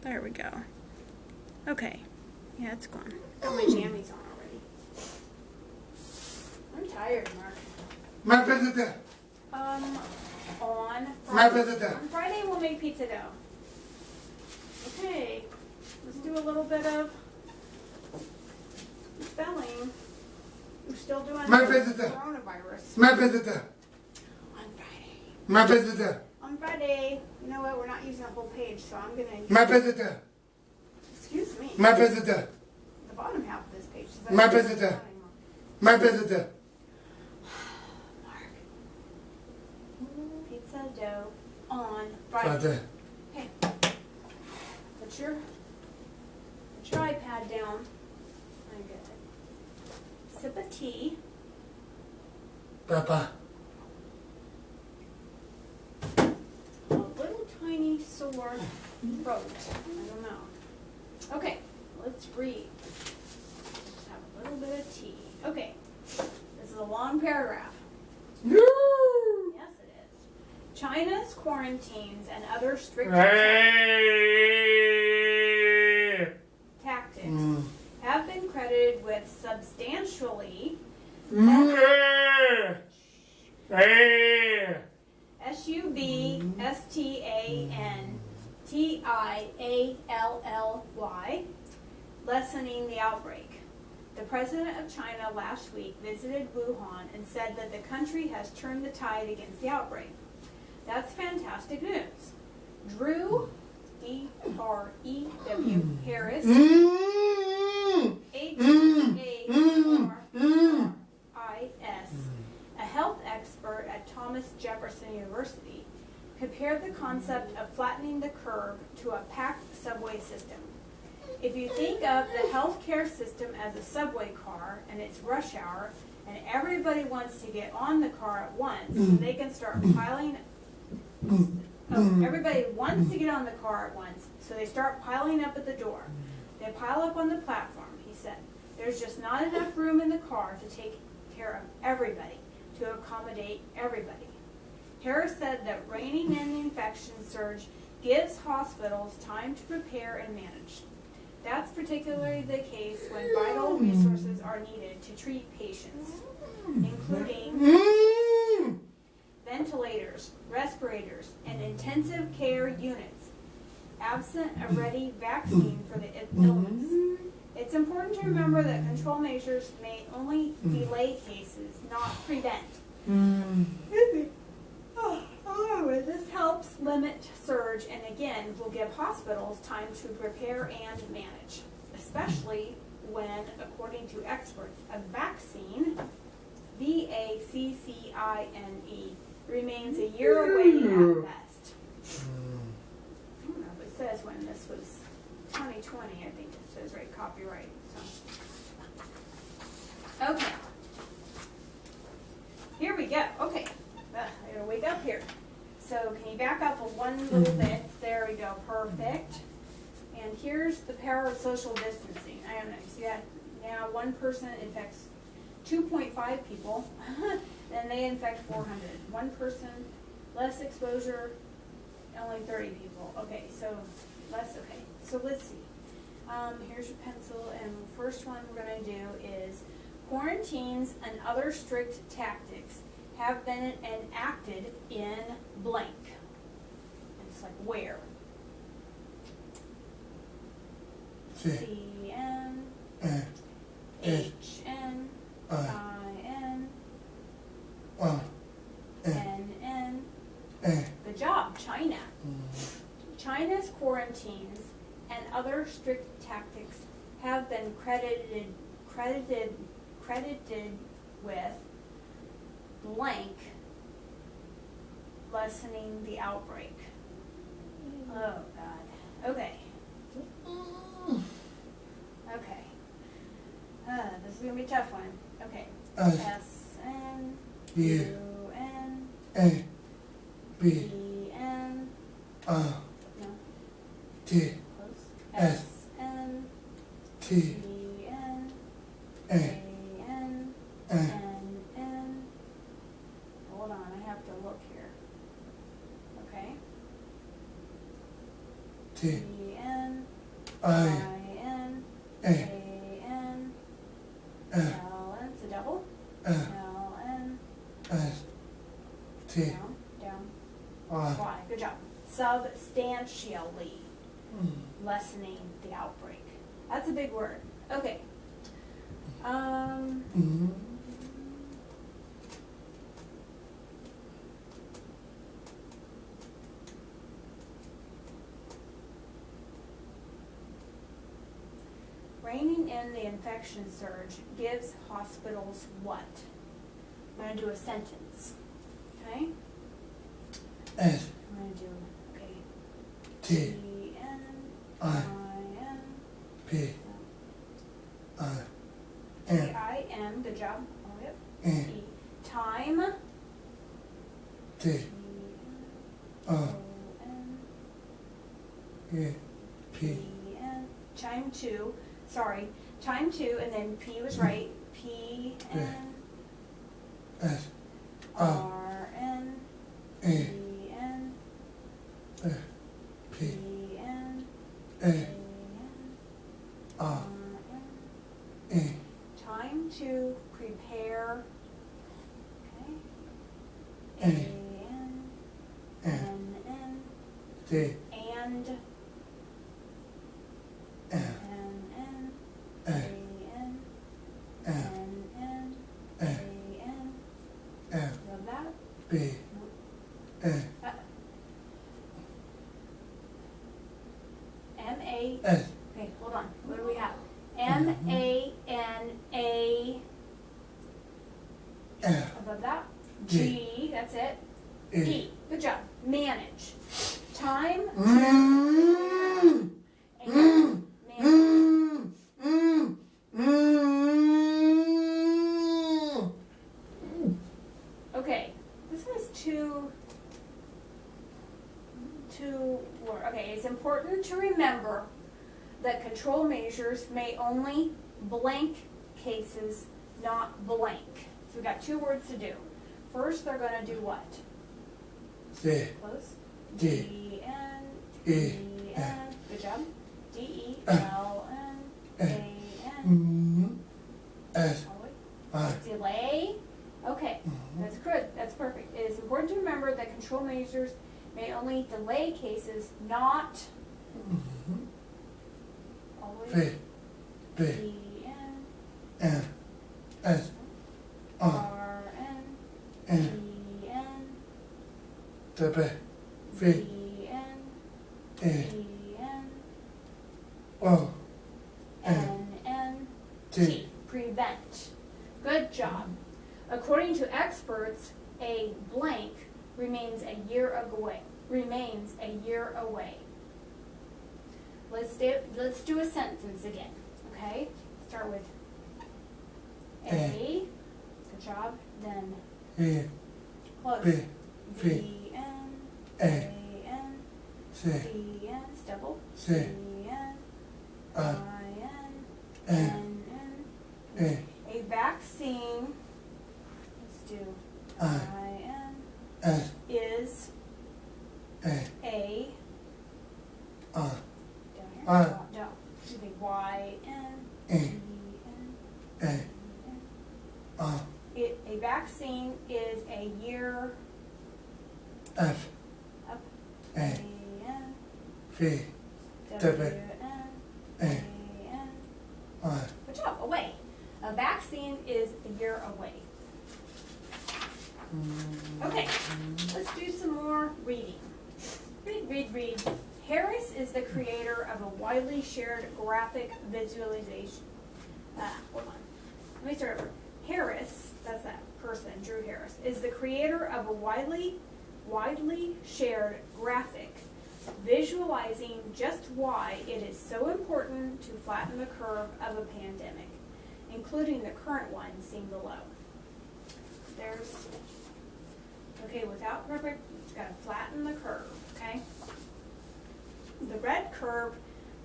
There we go. Okay. Yeah, it's gone. Got my jammies on already. I'm tired, Mark. My visitor. On My Friday. visitor. On Friday we'll make pizza dough. Okay. Let's do a little bit of spelling. We're still doing My the visitor. coronavirus. My visitor. On Friday. My visitor. On Friday. You know what? We're not using the whole page, so I'm gonna use My visitor. Excuse me. My visitor. The bottom half of this page. My visitor. My visitor. Mark. Pizza dough on Friday. Father. Okay. Put your iPad down. I'm good. Sip of tea. Papa. A little tiny sore throat. I don't know. Okay, let's read. Just have a little bit of tea. Okay, this is a long paragraph. No. Yes, it is. China's quarantines and other strict tactics have been credited with substantially SUBSTANTIALLY, lessening the outbreak. The president of China last week visited Wuhan and said that the country has turned the tide against the outbreak. That's fantastic news. Drew, D-R-E-W, Harris, H-A-R-R-I-S, a health expert at Thomas Jefferson University, compared the concept of flattening the curve to a packed subway system. If you think of the healthcare system as a subway car and it's rush hour and everybody wants to get on the car at once so they can start piling everybody wants to get on the car at once, so they start piling up at the door. They pile up on the platform, he said. There's just not enough room in the car to take care of everybody, to accommodate everybody. Harris said that reining in the infection surge gives hospitals time to prepare and manage. That's particularly the case when vital resources are needed to treat patients, including ventilators, respirators, and intensive care units, absent a ready vaccine for the illness. It's important to remember that control measures may only delay cases, not prevent. However, this helps limit surge and again will give hospitals time to prepare and manage, especially when, according to experts, a vaccine, V-A-C-C-I-N-E, remains a year away at best. I don't know if it says when this was 2020, I think it says right, copyright. So. Okay. Here we go. Okay. I gotta wake up here. So can you back up one little bit? There we go. Perfect. And here's the power of social distancing. I don't know. You see that? Now one person infects 2.5 people, then they infect 400. One person, less exposure, only 30 people. Okay, so less. Okay, so let's see. Here's your pencil, and the first one we're going to do is quarantines and other strict tactics have been enacted in blank. It's like where? C-N H-N I-N N-N. Good job, China. China's quarantines and other strict tactics have been credited with blank, lessening the outbreak. Oh God. Okay. Okay. This is gonna be a tough one. Okay. S-N-U-N-B-N. No. T. Close. S. S-N-T-N. A-N. N-N. Hold on, I have to look here. Okay. T. T-N. I-N, A, A-N, L-N, it's a double, L-N, S, T, down, down, Y. Y, good job. Substantially lessening the outbreak. That's a big word. Okay. Reining in the infection surge gives hospitals what? I'm going to do a sentence. Okay? S, I'm going to do, okay, T, T-N, I, I-N, P, I, N, T-I-N, good job. Oh, yep. E, E. Time. T, O, T-O-N, E, P, P-N. Time two. Sorry. Time two, and then P was right. P-N, S, R-N, E, E-N, P, E-N, A, A-N, R, R-N. E, Time to prepare. Okay. A, A-N, N, N-N, D, and, N, N-N, A, A-N, N, N-N, A, A-N. F, Love that? B, A, M-A, S, okay, hold on. What do we have? M-A-N-A, F, above that. G. G, that's it. E. D, good job. Manage. Time and manage. Okay, this was two word. Okay, it's important to remember that control measures may only blank cases, not blank. So we've got two words to do. First, they're going to do what? D, Close. D, D-N, E, D-N, good job. D-E-L-N-A-N. S, I, Delay. Okay, that's good. That's perfect. It is important to remember that control measures may only delay cases, not always. V, B, D-N, N, S, R, R-N, N, D-N, W, V, D-N, E, D-N, O, N, N-N, T. T. Prevent. Good job. According to experts, a blank remains a year away. Let's do a sentence again. Okay? Start with A. Good job. Then E, close. B, V, V-N, A, A-N, C, C-N, double. C, C-N, I, I-N, N, N-N. E, A vaccine, let's do I, I-N, S, is A, a, R, down here, I, down, excuse me, Y-N, E, E-N, A, R, A vaccine is a year F, up, A, A-N, V, W-N, A, A-N. I, Good job, away. A vaccine is a year away. Okay, let's do some more reading. Read. Harris is the creator of a widely shared graphic visualization. Hold on. Let me start over. Harris, that's that person, Drew Harris, is the creator of a widely shared graphic visualizing just why it is so important to flatten the curve of a pandemic, including the current one seen below. Okay, without perfect, it's got to flatten the curve, okay? The red curve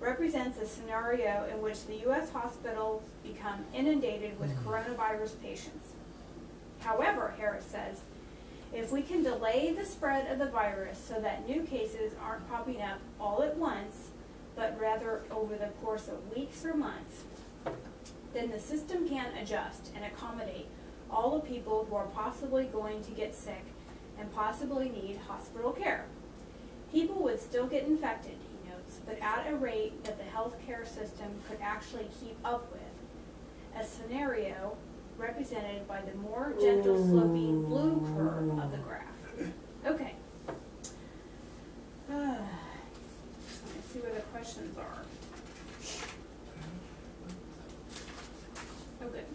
represents a scenario in which the U.S. hospitals become inundated with coronavirus patients. However, Harris says, if we can delay the spread of the virus so that new cases aren't popping up all at once, but rather over the course of weeks or months, then the system can adjust and accommodate all the people who are possibly going to get sick and possibly need hospital care. People would still get infected, he notes, but at a rate that the healthcare system could actually keep up with, a scenario represented by the more gentle sloping blue curve of the graph. Okay. Let's see where the questions are. Oh, good.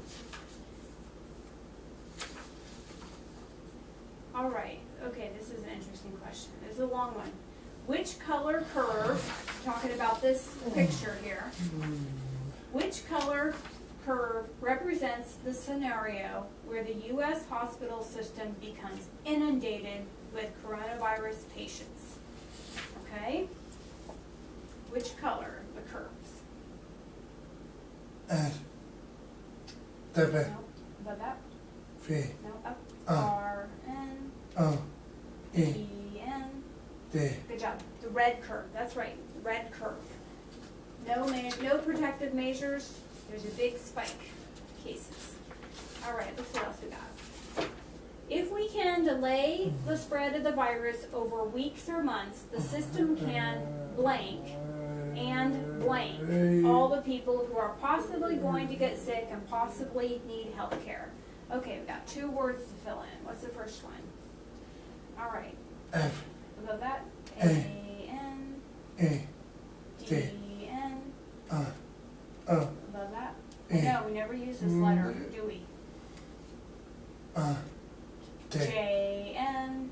All right. Okay, this is an interesting question. This is a long one. Which color curve, talking about this picture here, which color curve represents the scenario where the U.S. hospital system becomes inundated with coronavirus patients? Okay? Which color, the curves? S. W. No, above that? V. No, up. Uh. R, N, O. E. E, N. D. Good job. The red curve. That's right. The red curve. No protective measures. There's a big spike cases. All right. Let's see what else we got. If we can delay the spread of the virus over weeks or months, the system can blank and blank all the people who are possibly going to get sick and possibly need health care. Okay, we've got 2 words to fill in. What's the first one? All right. F. Above that, A. A-N, E. D-N. O. Above that? No, we never use this letter, do we? D. J-N,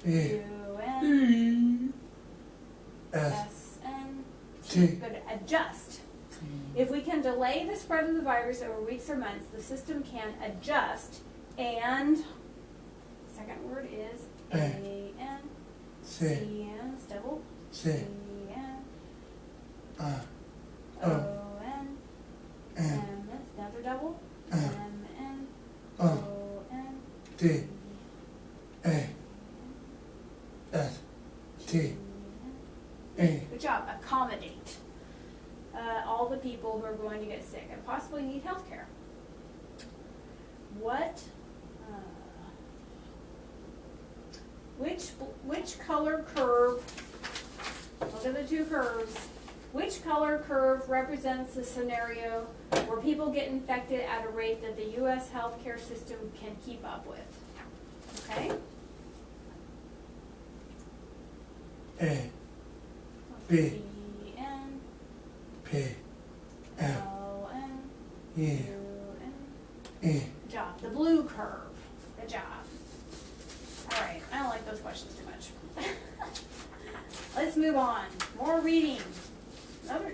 E. U-N, S. S-N. T. Good. Adjust. If we can delay the spread of the virus over weeks or months, the system can adjust and, second word is A-N, C. C-N, it's double, C. C-N, O. O-N, N. and that's another double, M-N, O. O-N, D. A. S. T. E. Good job. Accommodate all the people who are going to get sick and possibly need health care. What? Which color curve? Look at the 2 curves. Which color curve represents the scenario where people get infected at a rate that the U.S. healthcare system can keep up with? Okay. A. B. E-N, P. F. O-N, E. U-N. E. Good job. The blue curve. Good job. All right. I don't like those questions too much. Let's move on. More reading.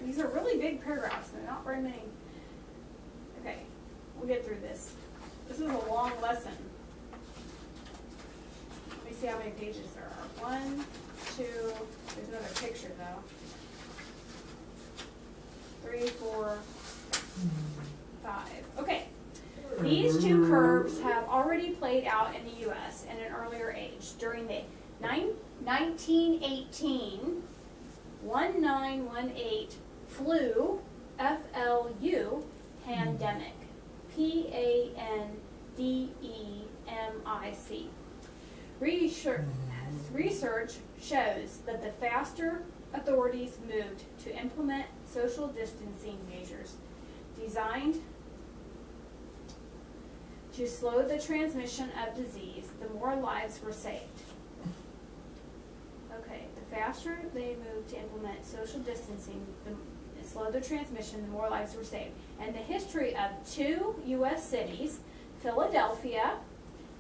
These are really big paragraphs. They're not very many. Okay. We'll get through this. This is a long lesson. Let me see how many pages there are. 1, 2. There's another picture though. 3, 4, 5. Okay. These 2 curves have already played out in the U.S. at an earlier age during the 1918 1918 flu, F-L-U, pandemic, P-A-N-D-E-M-I-C. Research shows that the faster authorities moved to implement social distancing measures designed to slow the transmission of disease, the more lives were saved. Okay, the faster they moved to implement social distancing, the slow the transmission, the more lives were saved. And the history of 2 U.S. cities, Philadelphia,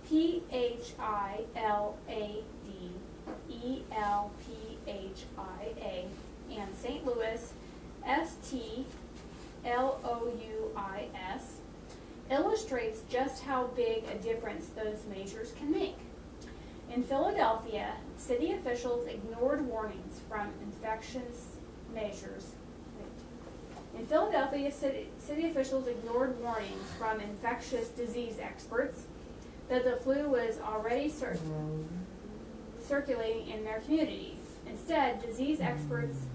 P-H-I-L-A-D-E-L-P-H-I-A, and St. Louis, S-T-L-O-U-I-S, illustrates just how big a difference those measures can make. In Philadelphia, city officials ignored warnings from infectious measures. In Philadelphia, city officials ignored warnings from infectious disease experts that the flu was already circulating in their communities. Instead, disease experts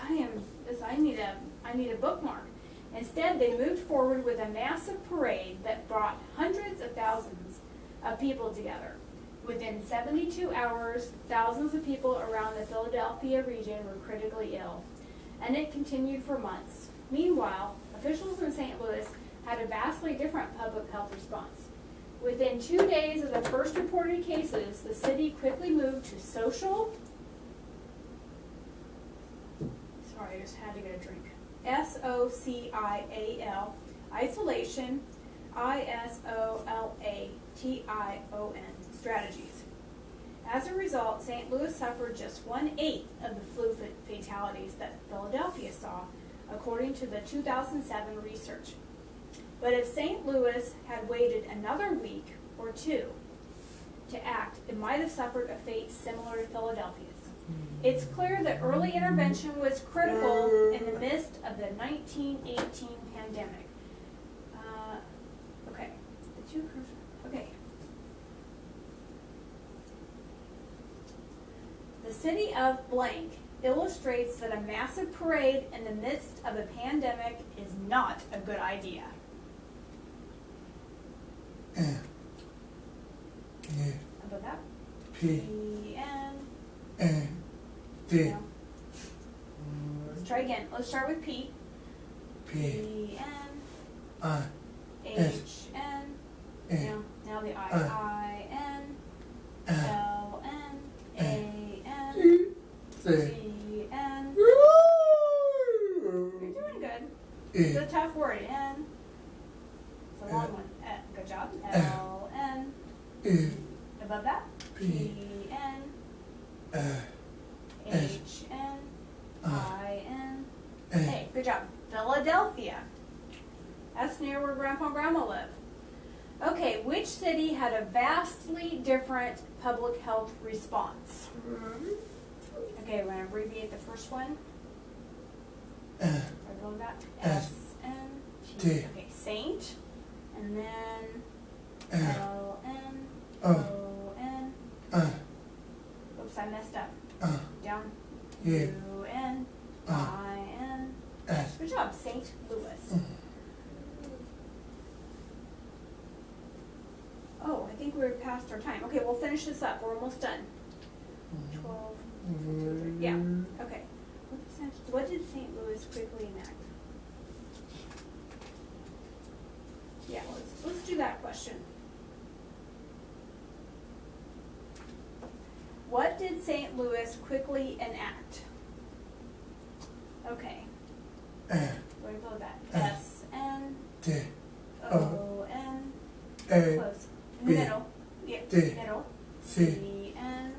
I need a bookmark. Instead, they moved forward with a massive parade that brought hundreds of thousands of people together. Within 72 hours, thousands of people around the Philadelphia region were critically ill, and it continued for months. Meanwhile, officials in St. Louis had a vastly different public health response. Within 2 days of the first reported cases, the city quickly moved to social, sorry, I just had to get a drink, SOCIAL, isolation, ISOLATION, strategies. As a result, St. Louis suffered just 1/8 of the flu fatalities that Philadelphia saw, according to the 2007 research. But if St. Louis had waited another week or two to act, it might have suffered a fate similar to Philadelphia's. It's clear that early intervention was critical in the midst of the 1918 pandemic. Okay, okay. The city of blank illustrates that a massive parade in the midst of a pandemic is not a good idea. Yeah. How about that? P. N. D. No. Let's try again. Let's start with P. P. N. I. H. N. A. Now the I. I. N. L. L. N. A. N. C. G. N. You're doing good. It's a tough word. N. It's a long one. Good job. L. N. Above that. P. N. H. N. I. N. A. Good job. Philadelphia. That's near where Grandpa and Grandma live. Okay, which city had a vastly different public health response? Okay, we're going to abbreviate the first one. Are we going back? S. N. T. Okay, Saint. And then L. N. O. N. Oops, I messed up. Down. U. N. I. N. Good job, St. Louis. Oh, I think we're past our time. Okay, we'll finish this up. We're almost done. 12. Yeah. Okay. What did St. Louis quickly enact? Yeah, let's do that question. What did St. Louis quickly enact? Okay. Where do we go with that? S. N. D. O. N. A. Close. In B. the middle. Yeah. D. Middle. C. C. N.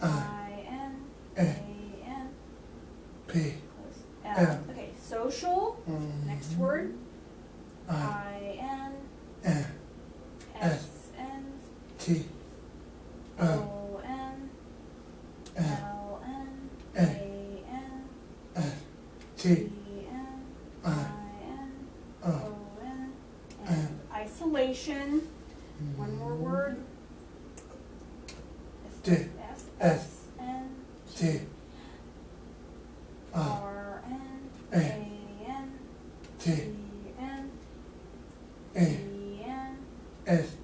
I. N. A. N. P. Close. L. L. Okay. Social. Next word. I. N. S. N. T. O. N. L. N. A. N. T. N. I. N. O. N. And isolation. One more word. D. S. N. T. R. N. A. N. T. N. A. N. S.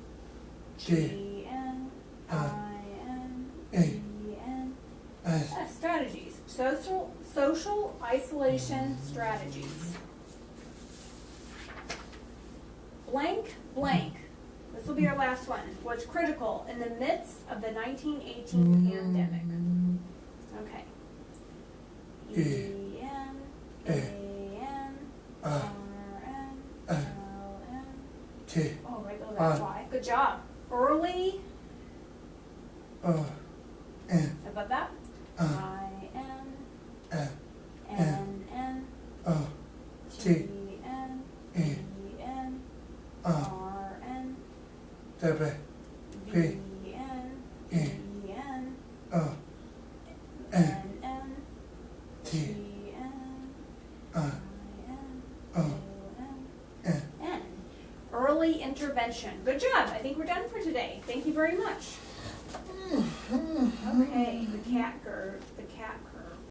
G. N. I. N. A. N. S. Strategies. Social isolation strategies. Blank, blank. This will be our last one. Was critical in the midst of the 1918 pandemic. Okay. E. N. A. N. R. N. L. N. T. Oh, right below that Y. Good job. Early. N. Above that. I. N. N. N. T. N. E. N. R. N. W. V. N. E. N. N. N. T. N. I. I. N. O. N. N. Early intervention. Good job. I think we're done for today. Thank you very much. Okay, the cat